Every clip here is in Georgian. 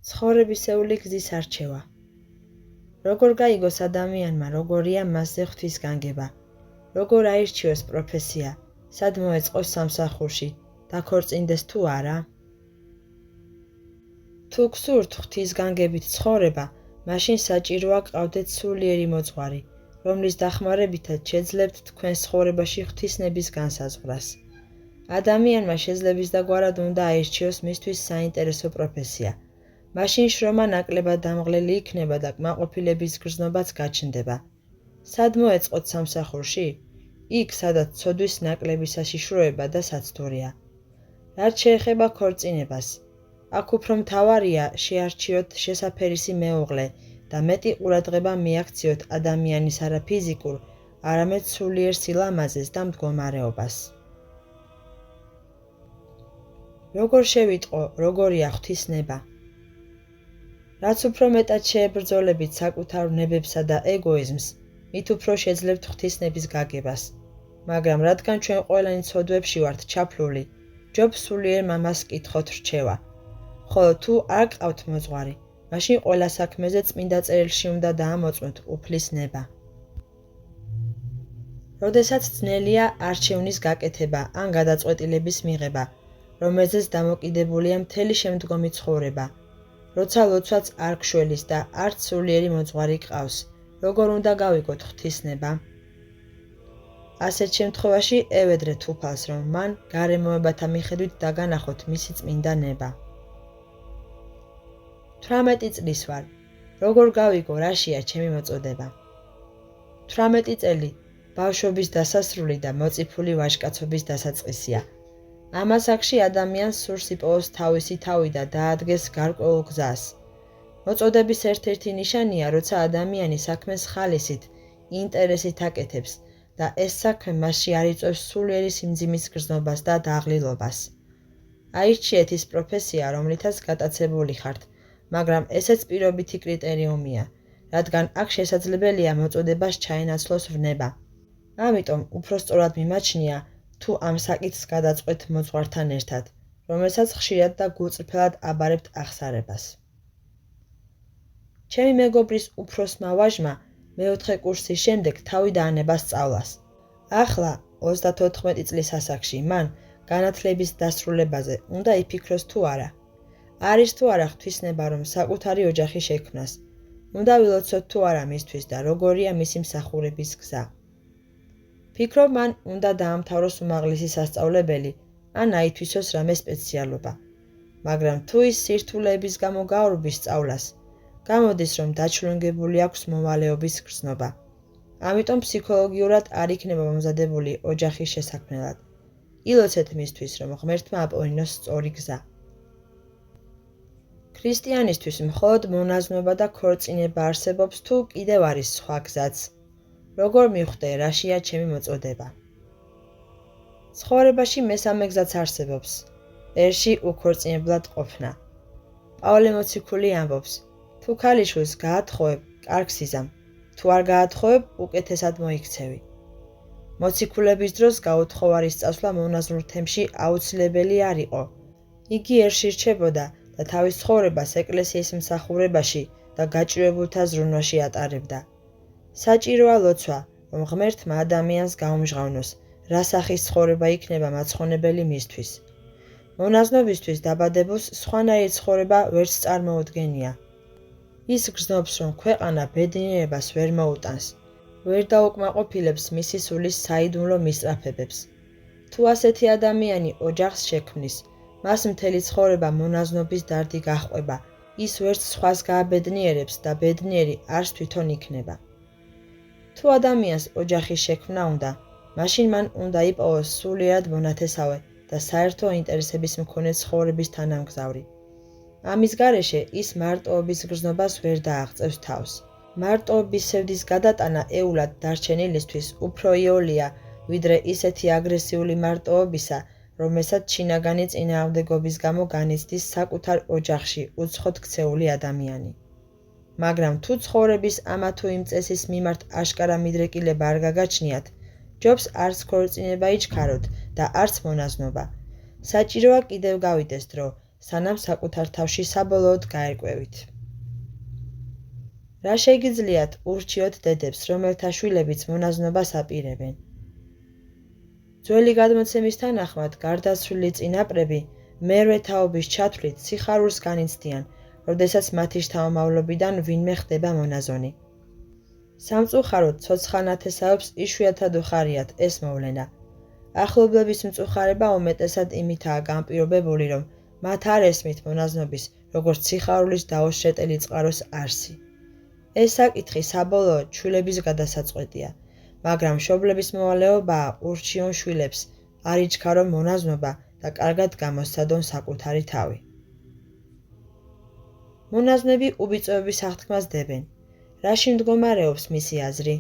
ცხოვრებისეული გზის არჩევა. როგორ გაიგოს ადამიანმა, როგორია მასზე ღვთის განგება, როგორ აირჩიოს პროფესია, სად მოეწყოს სამსახურში, დაქორწინდეს თუ არა? თუ გსურთ ღვთის განგებით ცხოვრება, მაშინ საჭიროა გყავდეთ სულიერი მოძღვარი, რომლის დახმარებითაც შეძლებთ თქვენს ცხოვრებაში ღვთისნების განსაზღვრას. ადამიანმა შეძლების და გვარად უნდა აირჩიოს მისთვის საინტერესო პროფესია. მაშინ შრომა ნაკლებად დამღლელი იქნება და კმაყოფილების გრძნობაც გაჩნდება. სად მოეწყოთ სამსახურში? იქ, სადაც ცოდვის ნაკლები საშიშროება და საცდურია. რაც შეეხება ქორწინებას, აქ უფრო მთავარია შეარჩიოთ შესაფერისი მეუღლე და მეტი ყურადღება მიაქციოთ ადამიანის არა ფიზიკურ, არამედ სულიერ სილამაზეს და მდგომარეობას. როგორ შევიტყო, როგორია ღვთისნება? რაც უფრო მეტად შეებრძოლებით საკუთარ ვნებებსა და ეგოიზმს, მით უფრო შეძლებთ ღვთისნების გაგებას. მაგრამ რადგან ჩვენ ყველანი ცოდვებში ვართ ჩაფლული, ჯობს სულიერ მამას კითხოთ რჩევა. ხოლო თუ არ გყავთ მოძღვარი, მაშინ ყველა საქმეზე წმინდა წერილში უნდა დაამოწმოთ უფლის ნება. როდესაც ძნელია არჩევნის გაკეთება ან გადაწყვეტილების მიღება, რომელზეც დამოკიდებულია მთელი შემდგომი ცხოვრება, როცა ლოცვაც არ გშველის და არც სულიერი მოძღვარი გყავს, როგორ უნდა გავიგოთ ღვთისნება? ასეთ შემთხვევაში ევედრეთ უფალს, რომ მან გარემოებათა მიხედვით დაგანახოთ მისი წმინდა ნება. 18 წლის ვარ. როგორ გავიგო, რაშია ჩემი მოწოდება? 18 წელი ბავშვობის დასასრული და მოწიფული ვაჟკაცობის დასაწყისია. ამ ასაკში ადამიანს სურს იპოვოს თავისი თავი და დაადგეს გარკვეულ გზას. მოწოდების ერთ-ერთი ნიშანია, როცა ადამიანი საქმეს ხალისით, ინტერესით აკეთებს და ეს საქმე მასში არ იწვევს სულიერი სიმძიმის გრძნობას და დაღლილობას. აირჩიეთ ის პროფესია, რომლითაც გატაცებული ხართ, მაგრამ ესეც პირობითი კრიტერიუმია, რადგან აქ შესაძლებელია მოწოდებას ჩაენაცვლოს ვნება. ამიტომ უფრო სწორად მიმაჩნია, თუ ამ საკითხს გადაწყვეტ მოძღვართან ერთად, რომელსაც ხშირად და გულწრფელად აბარებთ აღსარებას. ჩემი მეგობრის უფროსმა ვაჟმა მეოთხე კურსის შემდეგ თავი დაანება სწავლას. ახლა 34 წლის ასაკში მან განათლების დასრულებაზე უნდა იფიქროს თუ არა. არის თუ არა ღვთისნება, რომ საკუთარი ოჯახი შექმნას. უნდა ვილოცოთ თუ არა მისთვის და როგორია მისი მსახურების გზა. ფიქრობ, მან უნდა დაამთავროს უმაღლესი სასწავლებელი ან აითვისოს რამე სპეციალობა. მაგრამ თუ ის სირთულეების გამო გაურბის სწავლას, გამოდის, რომ დაჩლონგებული აქვს მოვალეობის გრძნობა. ამიტომ ფსიქოლოგიურად არ იქნება მომზადებული ოჯახის შესაქმნელად. ილოცეთ მისთვის, რომ ღმერთმა აპოინოს სწორი გზა. ქრისტიანისთვის მხოლოდ მონაზვნობა და ქორწინება არსებობს თუ კიდევ არის სხვა გზაც? როგორ მივხვდე, რაშია ჩემი მოწოდება? ცხოვრებაში მესამე გზაც არსებობს. ერში უქორწინებლად ყოფნა. პავლე მოციქული ამბობს, თუ ქალიშვილს გაათხოვებ, კარგს იზამ, თუ არ გაათხოვებ, უკეთესად მოიქცევი. მოციქულების დროს გაუთხოვარის წასვლა მონაზვნურ თემში აუცილებელი არ იყო. იგი ერში რჩებოდა და თავის ცხოვრებას ეკლესიის მსახურებაში და გაჭირვებულთა ზრუნვაში ატარებდა. საჭიროა ლოცვა, რომ ღმერთმა ადამიანს გაუმჟღავნოს, რა სახის ცხოვრება იქნება მაცხონებელი მისთვის. მონაზნობისთვის დაბადებულს სხვანაირი ცხოვრება ვერც წარმოუდგენია. ის გრძნობს, რომ ქვეყანა ბედნიერებას ვერ მოუტანს, ვერ დაუკმაყოფილებს მისი სულის საიდუმლო მისწრაფებებს. თუ ასეთი ადამიანი ოჯახს შექმნის, მას მთელი ცხოვრება მონაზნობის დარდი გაჰყვება, ის ვერც სხვას გააბედნიერებს და ბედნიერი არც თვითონ იქნება. თუ ადამიანს ოჯახის შექმნა უნდა, მაშინ მან უნდა იპოვოს სულიერად მონათესავე და საერთო ინტერესების მქონე ცხოვრების თანამგზავრი. ამის გარეშე ის მარტოობის გრძნობას ვერ დააღწევს თავს. მარტოობის სევდის გადატანა ეულად დარჩენილისთვის უფრო იოლია, ვიდრე ისეთი აგრესიული მარტოობისა, რომელსაც შინაგანი წინააღმდეგობის გამო განიცდის საკუთარ ოჯახში უცხოდ ქცეული ადამიანი. მაგრამ თუ ცხოვრების ამა თუ იმ წესის მიმართ აშკარა მიდრეკილება არ გაგაჩნიათ, ჯობს არც ქორწინება იჩქაროთ და არც მონაზნობა. საჭიროა კიდევ გავიდეს დრო სანამ საკუთარ თავში საბოლოოდ გაერკვევით. რა შეგიძლიათ ურჩიოთ დედებს, რომელთა შვილებიც მონაზვნობას აპირებენ? ძველი გადმოცემის თანახმად, გარდაცვლილი წინაპრები მერვე თაობის ჩათვლით სიხარულს განიცდიან, როდესაც მათი შთამომავლობიდან ვინმე ხდება მონაზონი. სამწუხაროდ, ცოცხალ ნათესაობს იშვიათად უხარიათ ეს მოვლენა. ახლობლების მწუხარება უმეტესად იმითაა განპირობებული, რომ მათ არ ესმით მონაზნობის, როგორც სიხარულის დაუსრეტელი წყაროს არსი. ეს საკითხი საბოლოოდ შვილების გადასაწყვეტია, მაგრამ მშობლების მოვალეობაა ურჩიონ შვილებს, არ იჩქარონ მონაზნობა და კარგად გამოსცადონ საკუთარი თავი. მონაზვნები უბიწოების აღთქმას დებენ. რაში მდგომარეობს მისი აზრი?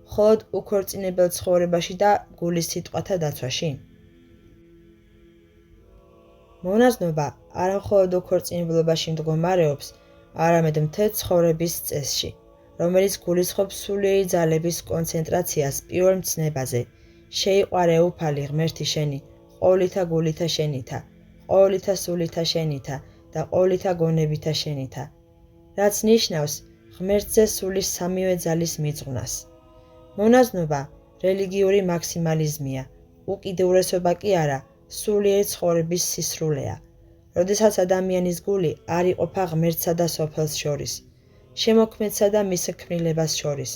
მხოლოდ უქორწინებელ ცხოვრებაში და გულის სიტყვათა დაცვაში? მონაზნობა არა მხოლოდ უქორწინებლობაში მდგომარეობს, არამედ მთელ ცხოვრების წესში, რომელიც გულისხმობს სულიერი ძალების კონცენტრაციას პირველ მცნებაზე. შეიყვარე უფალი ღმერთი შენი, ყოვლითა გულითა შენითა, ყოვლითა სულითა შენითა და ყოვლითა გონებითა შენითა, რაც ნიშნავს ღმერთზე სულის სამივე ძალის მიწღვნას. მონაზნობა რელიგიური მაქსიმალიზმია, უკიდურესობა კი არა, სულიერი ცხოვრების სისრულეა, როდესაც ადამიანის გული არ იყოფა ღმერთსა და სოფელს შორის, შემოქმედსა და მის ქმნილებას შორის,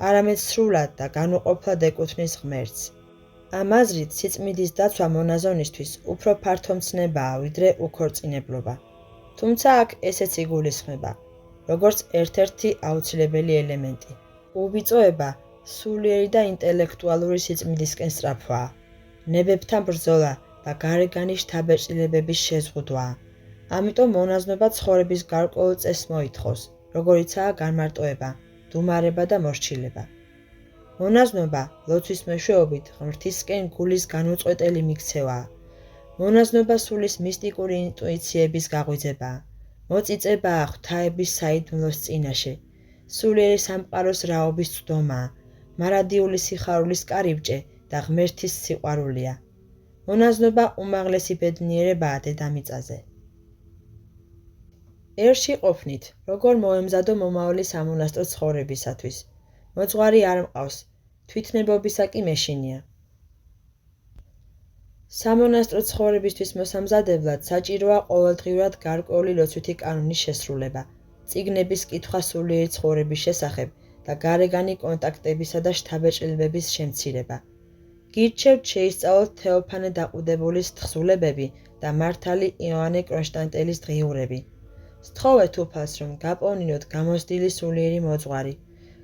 არამედ სრულად და განუყოფლად ეკუთვნის ღმერთს. ამ აზრით სიწმიდის დაცვა მონაზონისთვის უფრო ფართო მცნებაა, ვიდრე უქორწინებლობა. თუმცა აქ ესეც იგულისხმება, როგორც ერთ-ერთი აუცილებელი ელემენტი. უბიწოება სულიერი და ინტელექტუალური სიწმიდისკენ სწრაფვაა, ნებებთან ბრძოლა და გარეგანი შთაბეჭდილებების შეზღუდვაა. ამიტომ მონაზნობა ცხოვრების გარკვეულ წესს მოითხოვს, როგორიცაა განმარტოება, დუმარება და მორჩილება. მონაზნობა ლოცვის მეშვეობით ღმრთისკენ გულის განუწყვეტელი მიქცევაა. მონაზნობა სულის მისტიკური ინტუიციების გაღვიძებაა, მოწიწებაა ღვთაების საიდუმლოს წინაშე, სულიერი სამყაროს რაობის წვდომაა, მარადიული სიხარულის კარიბჭე და ღმერთის სიყვარულია. მონაზნობა უმაღლესი ბედნიერებაა დედამიწაზე. ერში ყოფნით, როგორ მოემზადო მომავალი სამონასტრო ცხოვრებისათვის. მოძღვარი არ მყავს, თვითნებობისა კი მეშინია. სამონასტრო ცხოვრებისთვის მოსამზადებლად საჭიროა ყოველდღიურად გარკვეული ლოცვითი კანონის შესრულება, წიგნების კითხვა სულიერი ცხოვრების შესახებ და გარეგანი კონტაქტებისა და შთაბეჭდილებების შემცირება. გირჩევთ შეისწავლოთ თეოფანე დაყუდებულის თხზულებები და მართალი იოანე კრონშტანტელის დღიურები. სთხოვეთ უფალს, რომ გაპოვნინოთ გამოცდილი სულიერი მოძღვარი.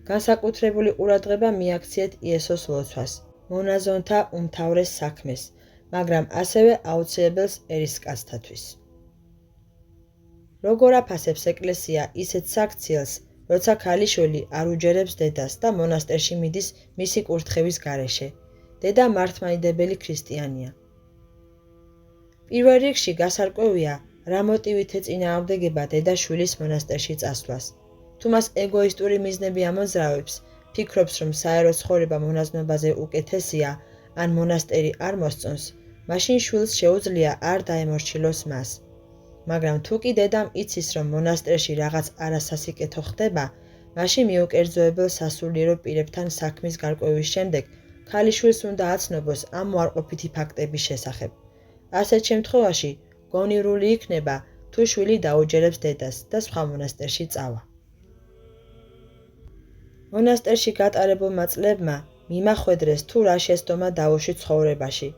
განსაკუთრებული ყურადღება მიაქციეთ იესოს ლოცვას, მონაზონთა უმთავრეს საქმეს, მაგრამ ასევე აუცილებელს ერისკაცთათვის. როგორ აფასებს ეკლესია ისეთ საქციელს, როცა ქალიშვილი არ უჯერებს დედას და მონასტერში მიდის მისი კურთხევის გარეშე? დედა მართლმადიდებელი ქრისტიანია. პირველ რიგში გასარკვევია, რა მოტივით ეწინააღმდეგება დედა შვილის მონასტერში წასვლას. თუ მას ეგოისტური მიზნები ამოძრავებს, ფიქრობს, რომ საერო ცხოვრება მონაზნობაზე უკეთესია, ან მონასტერი არ მოსწონს, მაშინ შვილს შეუძლია არ დაემორჩილოს მას. მაგრამ თუ კი დედამ იცის, რომ მონასტერში რაღაც არასასიკეთო ხდება, მაშინ მიუკერძოებელ სასულიერო პირებთან საქმის გარკვევის შემდეგ ქალიშვილს უნდა აცნობოს ამ უარყოფითი ფაქტების შესახებ. ასეთ შემთხვევაში გონივრული იქნება, თუ შვილი დაუჯერებს დედას და სხვა მონასტერში წავა. მონასტერში გატარებულმა წლებმა მიმახვედრეს თუ რა შესდომა დაუშვით ცხოვრებაში,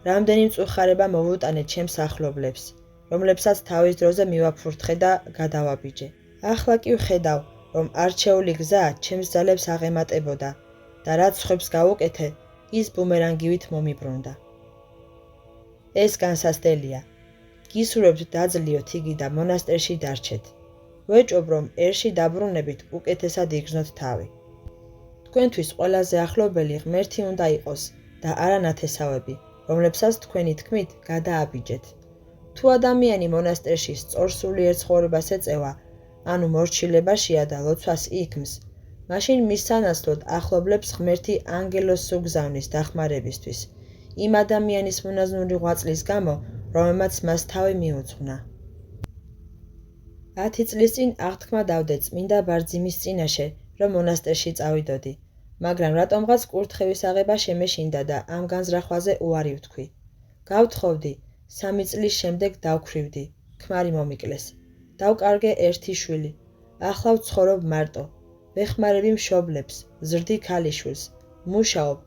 რამდენი მწუხარება მოვუტანე ჩემს ახლობლებს, რომლებსაც თავის დროზე მივაფურთხე და გადავაბიჯე. ახლა კი ვხედავ, რომ არჩეული გზა ჩემს ძალებს აღემატებოდა და რაც სხვებს გავუკეთე, ის ბუმერანგივით მომიბრუნდა. ეს განსაცდელია. გისურვებთ დაძლიოთ იგი და მონასტერში დარჩეთ. ვეჭობ, რომ ერში დაბრუნებით უკეთესად იგრძნოთ თავი. თქვენთვის ყველაზე ახლობელი ღმერთი უნდა იყოს და არა ნათესავები, რომლებსაც თქვენი თქმით გადააბიჯეთ. თუ ადამიანი მონასტერში სწორსულიერ ცხოვრებას ეწევა, ანუ მორჩილებაშია და ლოცვას იქმს, მაშინ მის სანაცვლოდ ახლობლებს ღმერთი ანგელოზს უგზავნის დახმარებისთვის, იმ ადამიანის მონაზვნური ღვაწლის გამო, რომელმაც მას თავი მიუძღვნა. 10 წლის წინ აღთქმა დავდე წმინდა ბარძიმის წინაშე, რომ მონასტერში წავიდოდი, მაგრამ რატომღაც კურთხევის აღება შემეშინდა და ამ განზრახვაზე უარი ვთქვი. გავთხოვდი, 3 წლის შემდეგ დავქვრივდი, ქმარი მომიკლეს. დავკარგე 1 შვილი. ახლა ვცხოვრობ მარტო. ვეხმარები მშობლებს, ზრდი ქალიშვილს, მუშაობ,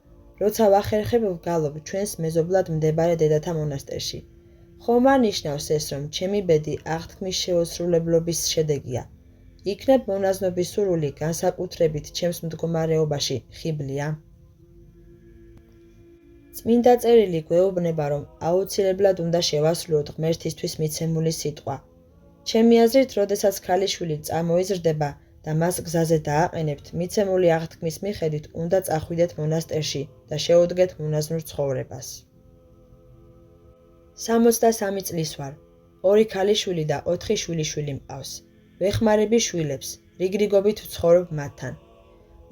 როცა ვახერხებ ვგალობ ჩვენს მეზობლად მდებარე დედათა მონასტერში. ხომ არ ნიშნავს ეს, რომ ჩემი ბედი აღთქმის შეუსრულებლობის შედეგია. იქნებ მონაზნობის სურვილი განსაკუთრებით ჩემს მდგომარეობაში ხიბლია. წმინდა წერილი გვეუბნება, რომ აუცილებლად უნდა შევასრულოთ ღმერთისთვის მიცემული სიტყვა. ჩემი აზრით, როდესაც ქალიშვილი წამოიზრდება და მას გზაზე დააყენებთ, მიცემული აღთქმის მიხედვით უნდა წახვიდეთ მონასტერში და შეუდგეთ მონაზვნურ ცხოვრებას. 63 წლის ვარ. 2 ქალიშვილი და 4 შვილიშვილი მყავს. ვეხმარები შვილებს, რიგრიგობით ვცხოვრობ მათთან.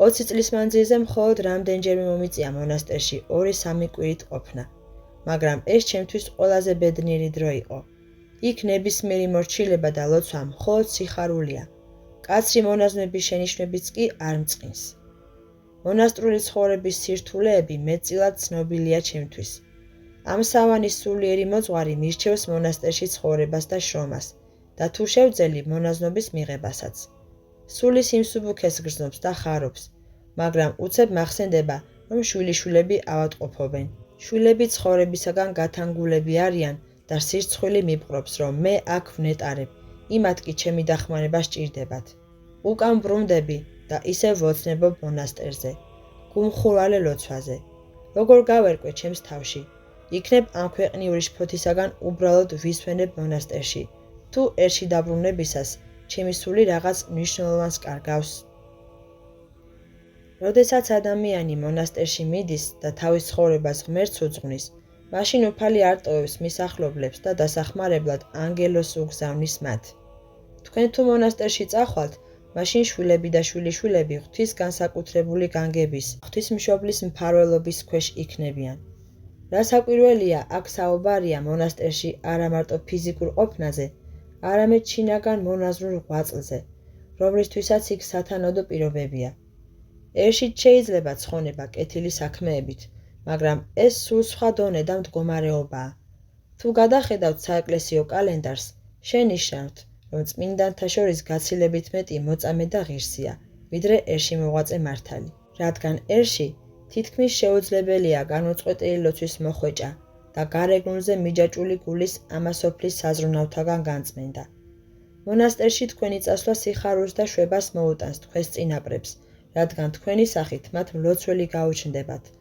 20 წლის მანძილზე მხოლოდ რამდენჯერმე მომიწია მონასტერში 2-3 კვირით ყოფნა, მაგრამ ეს ჩემთვის ყველაზე ბედნიერი დრო იყო. იქ ნებისმიერი მორჩილება და ლოცვა მხოლოდ სიხარულია. კაცრი მონაზვნების შენიშვნებიც კი არ მწყინს. მონასტრული ცხოვრების სირთულეები მეტწილად ცნობილია ჩემთვის. ამ სავანის სულიერი მოძღვარი მირჩევს მონასტერში ცხოვრებას და შრომას და თუ შევძელი მონაზვნობის მიღებასაც. სული სიმსუბუქეს გრძნობს და ხარობს, მაგრამ უცებ მახსენდება, რომ შვილიშვილები ავადმყოფობენ. შვილები ცხოვრებისაგან გათანგულები არიან და სირცხვილი მიპყრობს, რომ მე აქ ვნეტარებ, იმათ კი ჩემი დახმარება სჭირდებათ. უკან ბრუნდები და ისევ ვოცნებობ მონასტერზე, გუმხურვალე ლოცვაზე. როგორ გავერკვე ჩემს თავში, იქნებ ამ ქვეყნიური შფოთისაგან უბრალოდ ვისვენებ მონასტერში, თუ ერთში დაბრუნებისას ჩემი სული რაღაც მნიშვნელოვანს კარგავს. როდესაც ადამიანი მონასტერში მიდის და თავის ცხოვრებას ღმერთს უძღვნის, მაშინ უფალი არ ტოვებს მის ახლობლებს და დასახმარებლად ანგელოს უგზავნის მათ. თქვენ თუ მონასტერში წახვალთ, მაშინ შვილები და შვილიშვილები ღვთის განსაკუთრებული განგების, ღვთისმშობლის მფარველობის ქვეშ იქნებიან. რა საკვირველია აქ საუბარია მონასტერში არა მარტო ფიზიკურ ყოფნაზე, არამედ შინაგან მონაზვნურ ღვაწლზე, რომლისთვისაც იქ სათანადო პირობებია. ერთშიც შეიძლება ცხონება კეთილი საქმეებით, მაგრამ ეს სულ სხვა დონე და მდგომარეობაა. თუ გადახედავთ საეკლესიო კალენდარს, შენიშნავთ, რომ წმინდანთა შორის გაცილებით მეტი მოწამე და ღირსია, ვიდრე ერში მოღვაწე მართალი, რადგან ერში თითქმის შეუძლებელია განუწყვეტელი ლოცვის მოხვეჭა და გარეგნულზე მიჯაჭვული გულის ამასოფლის საზრუნავთაგან განწმენდა. მონასტერში თქვენი წასვლა სიხარულს და შვებას მოუტანს თქვენს წინაპრებს, რადგან თქვენი სახით მათ მლოცველი გაუჩნდებათ,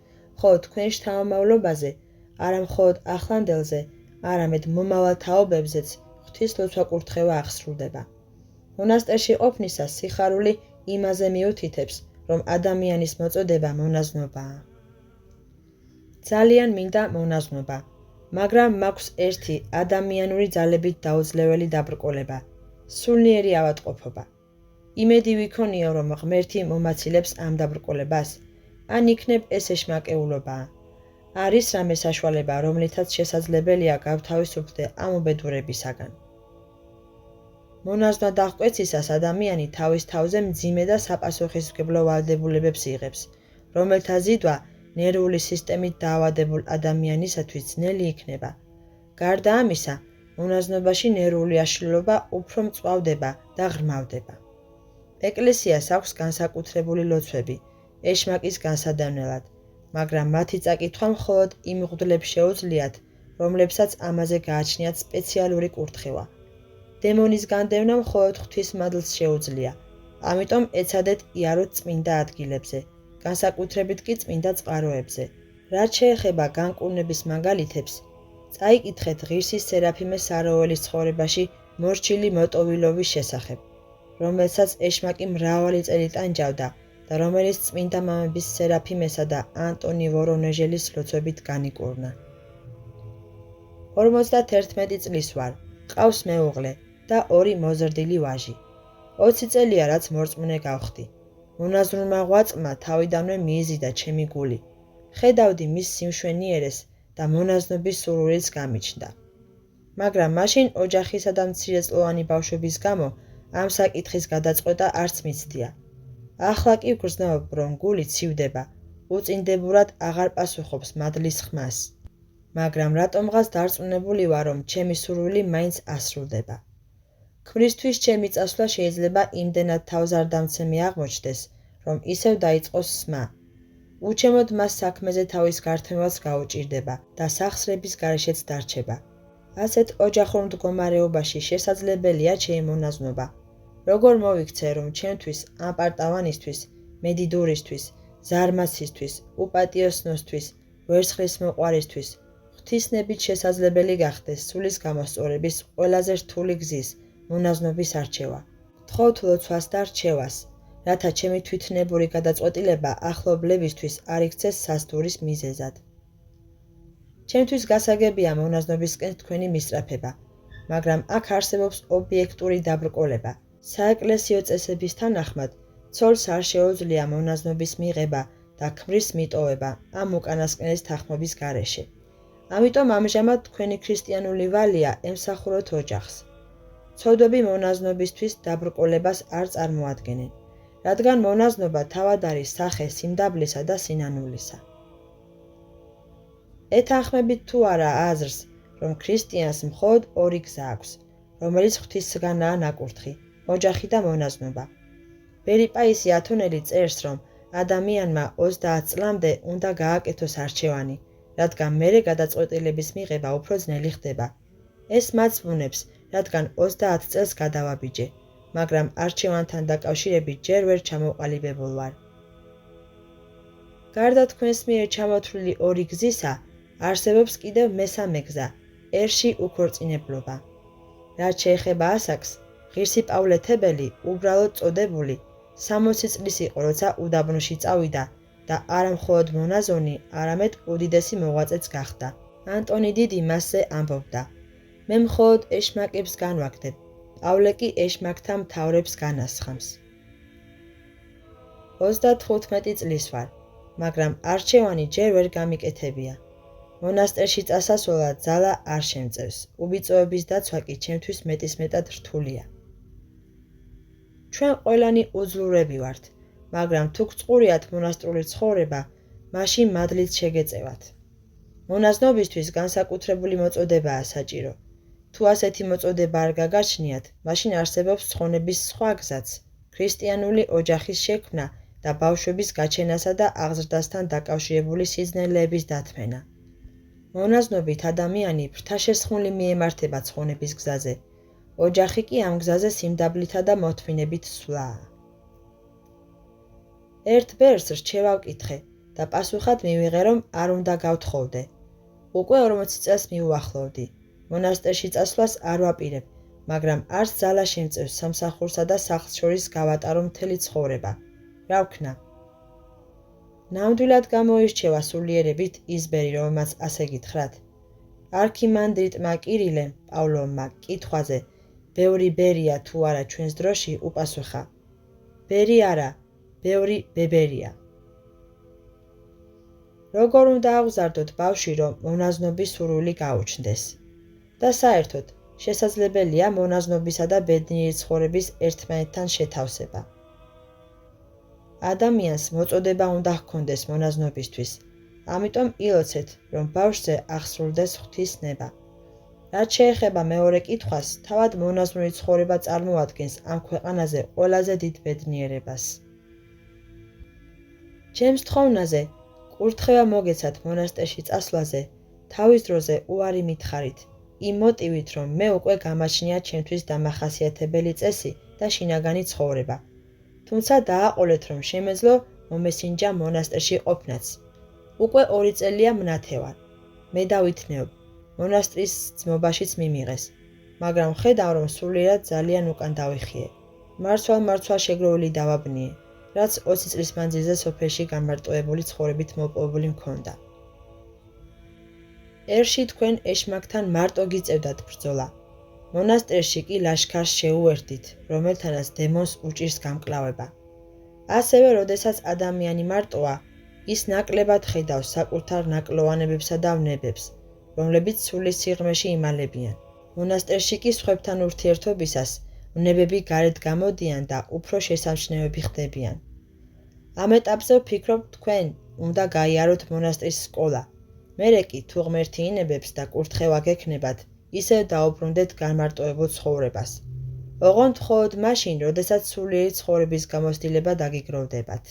ხოლო თქვენ შთამომავლობაზე, არა მხოლოდ ახლანდელზე, არამედ მომავალ თაობებზეც ღვთის ლოცვა-კურთხევა აღსრულდება. მონასტერში ყოფნისას სიხარული იმაზე მიუთითებს, რომ ადამიანის მოწოდება მონაზნობაა. ძალიან მინდა მონაზნობა, მაგრამ მაქვს ერთი ადამიანური ძალებით დაუძლეველი დაბრკოლება, სულნიერი ავადმყოფობა. იმედი ვიქონიო, რომ ღმერთი მომაცილებს ამ დაბრკოლებას, ან იქნებ ეს ეშმაკეულობაა. არის რამე საშუალება, რომლითაც შესაძლებელია გავთავისუფლდე ამ უბედურებისაგან. მონაზვნად დაღკვეცისას ადამიანი თავის თავზე მძიმე და საპასუხისმგებლო ვალდებულებებს იღებს, რომელთა ზიდვა ნერვული სისტემით დაავადებულ ადამიანისათვის ძნელი იქნება. გარდა ამისა, მონაზვნობაში ნერვული აშლილობა უფრო მწვავდება და ღრმავდება. ეკლესიას აქვს განსაკუთრებული ლოცვები, ეშმაკის განსადევნელად, მაგრამ მათი წაკითხვა მხოლოდ იმ მღვდლებს შეუძლიათ, რომლებსაც ამაზე გააჩნიათ სპეციალური კურთხევა. დემონის განდევნა მხოლოდ ღვთის მადლს შეუძლია, ამიტომ ეცადეთ იაროთ წმინდა ადგილებზე, განსაკუთრებით კი წმინდა წყაროებზე. რაც შეეხება განკურნების მაგალითებს, წაიკითხეთ ღირსის სერაფიმე საროველის ცხოვრებაში მორჩილი მოტოვილოვის შესახებ, რომელსაც ეშმაკი მრავალი წელი ტანჯავდა და რომელიც წმინდა მამების სერაფიმესა და ანტონი ვორონეჟელის ლოცვებით განიკურნა. 51 წლის ვარ, ყავს მეუღლე და 2 მოზრდილი ვაჟი. 20 წელია რაც მორწმუნე გავხდი. მონაზვნურმა ღვაწლმა თავიდანვე მიიზიდა ჩემი გული. ხედავდი მის სიმშვენიერეს და მონაზნობის სურვილიც გამიჩნდა. მაგრამ მაშინ ოჯახისა და მცირეწლოვანი ბავშვების გამო ამ საკითხის გადაწყვეტა არც მიცდია. ახლა კი ვგრძნობ, რომ გული ცივდება, უწინდებურად აღარ პასუხობს მადლის ხმას. მაგრამ რატომღაც დარწმუნებული ვარ, რომ ჩემი სურვილი მაინც ასრულდება. ქმრისთვის ჩემი წასვლა შეიძლება იმდენად თავზარდამცემი აღმოჩნდეს, რომ ისევ დაიწყოს სმა. უჩემოდ მას საქმეზე თავის გართმევაც გაუჭირდება და სახსრების გარეშეც დარჩება. ასეთ ოჯახურ მდგომარეობაში შესაძლებელია ჩემი მონაზვნობა. როგორ მოვიქცე, რომ ჩემთვის, ამპარტავანისთვის, მედიდურისთვის, ზარმაცისთვის, უპატიოსნოსთვის, ვერცხლის მოყვარისთვის, ღვთისნებით შესაძლებელი გახდეს სულის გამოსწორების ყველაზე რთული გზის, მონაზვნობის არჩევა. გთხოვთ ლოცვას და რჩევას, რათა ჩემი თვითნებური გადაწყვეტილება ახლობლებისთვის არ იქცეს სასტურის მიზეზად. ჩემთვის გასაგებია მონაზნობისკენ თქვენი მისწრაფება, მაგრამ აქ არსებობს ობიექტური დაბრკოლება. საეკლესიო წესების თანახმად, ცოლს არ შეუძლია მონაზნობის მიღება და ქმრის მიტოვება ამ უკანასკნელის თანხმობის გარეშე. ამიტომ ამჟამად თქვენი ქრისტიანული ვალია ემსახუროთ ოჯახს. ცოდვები მონაზნობისთვის დაბრკოლებას არ წარმოადგენენ, რადგან მონაზნობა თავად არის სახე სიმდაბლისა და სინანულისა. ეთანხმებით თუ არა აზრს, რომ ქრისტიანს მხოლოდ ორი გზა აქვს, რომელიც ღვთისგანაა ნაკურთხი, ოჯახი და მონაზნობა. ბერი პაისი ათონელი წერს, რომ ადამიანმა 30 წლამდე უნდა გააკეთოს არჩევანი, რადგან მერე გადაწყვეტილების მიღება უფრო ძნელი ხდება. ეს მაძღვნებს, რადგან 30 წელს გადავაბიჯე, მაგრამ არჩევანთან დაკავშირებით ჯერ ვერ ჩამოყალიბებულ ვარ. გარდა თქვენს მიერ ჩამოთვლილი ორი გზისა, არსებობს კიდევ მესამე გზა, ერში უქორწინებლობა. რაც შეეხება ასაკს, ღირსი პავლეთებელი უბრალოდ წოდებული 60 წლის იყო, როცა უდაბნოში წავიდა და არა მხოლოდ მონაზონი, არამედ უდიდესი მოღვაწეც გახდა. ანტონი დიდი მასზე ამბობდა: მე მხოლოდ ეშმაკებს განვაგდებ, პავლე კი ეშმაკთა მთავრებს განასხამს. 35 წლის ვარ, მაგრამ არჩევანი ჯერ ვერ გამიკეთებია. მონასტერში წასასვლელად ძალა არ შემწევს, უბიწოების დაცვა კი ჩემთვის მეტისმეტად რთულია. ჩვენ ყველანი უძლურები ვართ, მაგრამ თუ გწყურიათ მონასტრული ცხოვრება, მაშინ მადლით შეგეწევათ. მონაზნობისთვის განსაკუთრებული მოწოდებაა საჭირო. თუ ასეთი მოწოდება არ გაგაჩნიათ, მაშინ არსებობს ცხონების სხვა გზაც, ქრისტიანული ოჯახის შექმნა და ბავშვების გაჩენასა და აღზრდასთან დაკავშირებული სიძნელეების დათმენა. მონაზნობით ადამიანი ფრთაშესხმული მიემართება ცხონების გზაზე, ოჯახი კი ამ გზაზე სიმდაბლითა და მოთმინებით სვლაა. ერთ ბერს რჩევა ვკითხე და პასუხად მივიღე, რომ არ უნდა გავთხოვდე. უკვე 40 წელს მიუახლოვდი. მონასტერში წასვლას არ ვაპირებ, მაგრამ არც ძალა შემწევს სამსახურსა და სახლს შორის გავატარო მთელი ცხოვრება. რა ვქნა? ნამდვილად გამოირჩევა სულიერებით ის ბერი, რომელმაც ასე გითხრათ. არქიმანდრიტმა კირილემ პავლოვმა კითხვაზე, ბევრი ბერია თუ არა ჩვენს დროში, უპასუხა: ბერი არა, ბევრი ბებერია. როგორ უნდა აღზარდოთ ბავშვი, რომ მონაზნობის სურვილი გაუჩნდეს? და საერთოდ, შესაძლებელია მონაზნობისა და ბედნიერი ცხოვრების ერთმანეთთან შეთავსება. ადამიანს მოწოდება უნდა ჰქონდეს მონაზნობისთვის, ამიტომ ილოცეთ, რომ ბავშვზე აღსრულდეს ღვთის ნება. რაც შეეხება მეორე კითხვას, თავად მონაზვნური ცხოვრება წარმოადგენს ამ ქვეყანაზე ყველაზე დიდ ბედნიერებას. ჩემს თხოვნაზე, კურთხევა მოგეცათ მონასტერში წასვლაზე, თავის დროზე უარი მითხარით, იმ მოტივით, რომ მე უკვე გამაჩნია ჩემთვის დამახასიათებელი წესი და შინაგანი ცხოვრება. თუმცა დააყოლეთ, რომ შემეძლო მომესინჯა მონასტერში ყოფნაც. უკვე 2 წელია მნათე ვარ. მე დავითნეობ, მონასტრის ძმობაშიც მიმიღეს, მაგრამ ხედავ, რომ სულიერად ძალიან უკან დავიხიე. მარცვალ შეგროვილი დავაბნიე, რაც 20 წლის მანძილზე სოფელში განმარტოებული ცხოვრებით მოპოვებული მქონდა. ერში თქვენ ეშმაკთან მარტო გიწევდათ ბრძოლა. მონასტერში კი ლაშქარს შეუერთდით, რომელთანაც დემონს უჭირს გამკლავება. ასევე, როდესაც ადამიანი მარტოა, ის ნაკლებად ხედავს საკუთარ ნაკლოვანებებსა და ვნებებს, რომლებიც სულის სიღრმეში იმალებიან. მონასტერში კი სხვებთან ურთიერთობისას უნებები გარეთ გამოდიან და უფრო შესამჩნევები ხდებიან. ამ ეტაპზე ვფიქრობ, თქვენ უნდა გაიაროთ მონასტრის სკოლა. მერე კი თუ ღმერთი ინებებს და კურთხევა გექნებათ, ისევ დაუბრუნდეთ განმარტოებულ ცხოვრებას. ოღონდ მხოლოდ მაშინ, როდესაც სულიერი ცხოვრების გამოცდილება დაგიგროვდებათ.